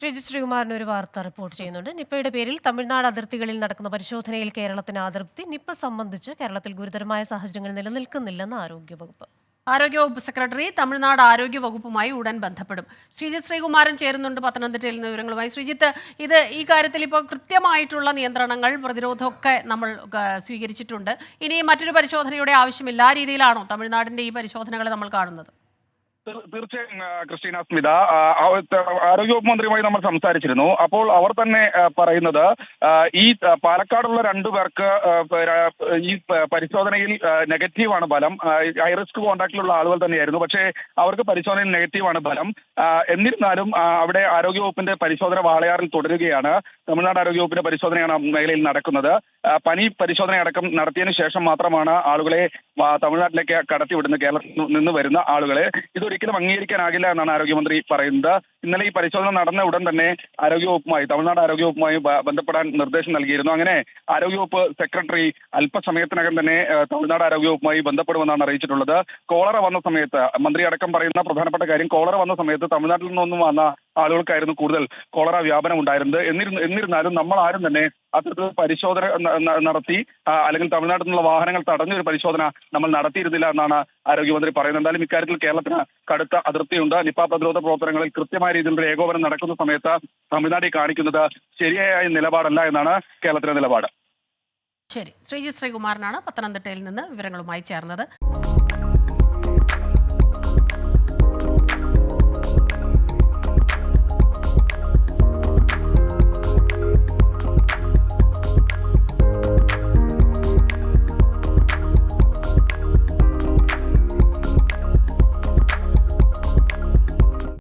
ശ്രീകുമാറിന് ഒരു വാർത്ത റിപ്പോർട്ട് ചെയ്യുന്നുണ്ട്. നിപ്പയുടെ പേരിൽ തമിഴ്നാട് അതിർത്തികളിൽ നടക്കുന്ന പരിശോധനയിൽ കേരളത്തിന് അതൃപ്തി. നിപ്പ സംബന്ധിച്ച് കേരളത്തിൽ ഗുരുതരമായ സാഹചര്യങ്ങൾ നിലനിൽക്കുന്നില്ലെന്ന് ആരോഗ്യവകുപ്പ്. ആരോഗ്യവകുപ്പ് സെക്രട്ടറി തമിഴ്നാട് ആരോഗ്യ വകുപ്പുമായി ഉടൻ ബന്ധപ്പെടും. ശ്രീജിത്ത് ശ്രീകുമാരൻ ചേരുന്നുണ്ട് പത്തനംതിട്ടയിൽ നിന്ന് വിവരങ്ങളുമായി. ശ്രീജിത്ത്, ഈ കാര്യത്തിൽ ഇപ്പോൾ കൃത്യമായിട്ടുള്ള നിയന്ത്രണങ്ങൾ, പ്രതിരോധമൊക്കെ നമ്മൾ സ്വീകരിച്ചിട്ടുണ്ട്. ഇനി മറ്റൊരു പരിശോധനയുടെ ആവശ്യമില്ല. ആ രീതിയിലാണോ തമിഴ്നാടിന്റെ ഈ പരിശോധനകളെ നമ്മൾ കാണുന്നത്? തീർച്ചയായും ക്രിസ്റ്റീന സ്മിത, ആരോഗ്യവകുപ്പ് മന്ത്രിയുമായി നമ്മൾ സംസാരിച്ചിരുന്നു. അപ്പോൾ അവർ തന്നെ പറയുന്നത് ഈ പാലക്കാടുള്ള രണ്ടുപേർക്ക് ഈ പരിശോധനയിൽ നെഗറ്റീവാണ് ഫലം. ഹൈ റിസ്ക് കോൺടാക്റ്റിലുള്ള ആളുകൾ തന്നെയായിരുന്നു, പക്ഷേ അവർക്ക് പരിശോധനയിൽ നെഗറ്റീവാണ് ഫലം. എന്നിരുന്നാലും അവിടെ ആരോഗ്യവകുപ്പിന്റെ പരിശോധന വാളയാറിൽ തുടരുകയാണ്. തമിഴ്നാട് ആരോഗ്യവകുപ്പിന്റെ പരിശോധനയാണ് മേഖലയിൽ നടക്കുന്നത്. പനി പരിശോധന അടക്കം നടത്തിയതിനു ശേഷം മാത്രമാണ് ആളുകളെ തമിഴ്നാട്ടിലേക്ക് കടത്തിവിടുന്നത്, കേരളത്തിൽ നിന്ന് വരുന്ന ആളുകളെ. ഇതൊരിക്കലും അംഗീകരിക്കാനാകില്ല എന്നാണ് ആരോഗ്യമന്ത്രി പറയുന്നത്. ഇന്നലെ ഈ പരിശോധന നടന്ന ഉടൻ തന്നെ തമിഴ്നാട് ആരോഗ്യവകുപ്പുമായി ബന്ധപ്പെടാൻ നിർദ്ദേശം നൽകിയിരുന്നു. അങ്ങനെ ആരോഗ്യവകുപ്പ് സെക്രട്ടറി അല്പസമയത്തിനകം തന്നെ തമിഴ്നാട് ആരോഗ്യവകുപ്പുമായി ബന്ധപ്പെടുമെന്നാണ് അറിയിച്ചിട്ടുള്ളത്. കോളറ വന്ന സമയത്ത്, മന്ത്രി അടക്കം പറയുന്ന പ്രധാനപ്പെട്ട കാര്യം, കോളറ വന്ന സമയത്ത് തമിഴ്നാട്ടിൽ നിന്നൊന്നും വന്ന ആളുകൾക്കായിരുന്നു കൂടുതൽ കോളറ വ്യാപനം ഉണ്ടായിരുന്നത്. എന്നിരുന്നാലും നമ്മൾ ആരും തന്നെ അത്തരത്തിൽ പരിശോധന നടത്തി അല്ലെങ്കിൽ തമിഴ്നാട്ടിൽ നിന്നുള്ള വാഹനങ്ങൾ തടഞ്ഞൊരു പരിശോധന നമ്മൾ നടത്തിയിരുന്നില്ല എന്നാണ് ആരോഗ്യമന്ത്രി പറയുന്നത്. എന്തായാലും ഇക്കാര്യത്തിൽ കേരളത്തിന് കടുത്ത അതിർത്തിയുണ്ട്. നിപ പ്രതിരോധ പ്രവർത്തനങ്ങളിൽ കൃത്യമായ രീതിയിലുള്ള ഏകോപനം നടക്കുന്ന സമയത്ത് തമിഴ്നാട്ടിൽ കാണിക്കുന്നത് ശരിയായ നിലപാടല്ല എന്നാണ് കേരളത്തിലെ നിലപാട്. ശരി, ശ്രീജിത്ത് ശ്രീകുമാരനാണ് പത്തനംതിട്ടയിൽ നിന്ന് വിവരങ്ങളുമായി ചേർന്നത്.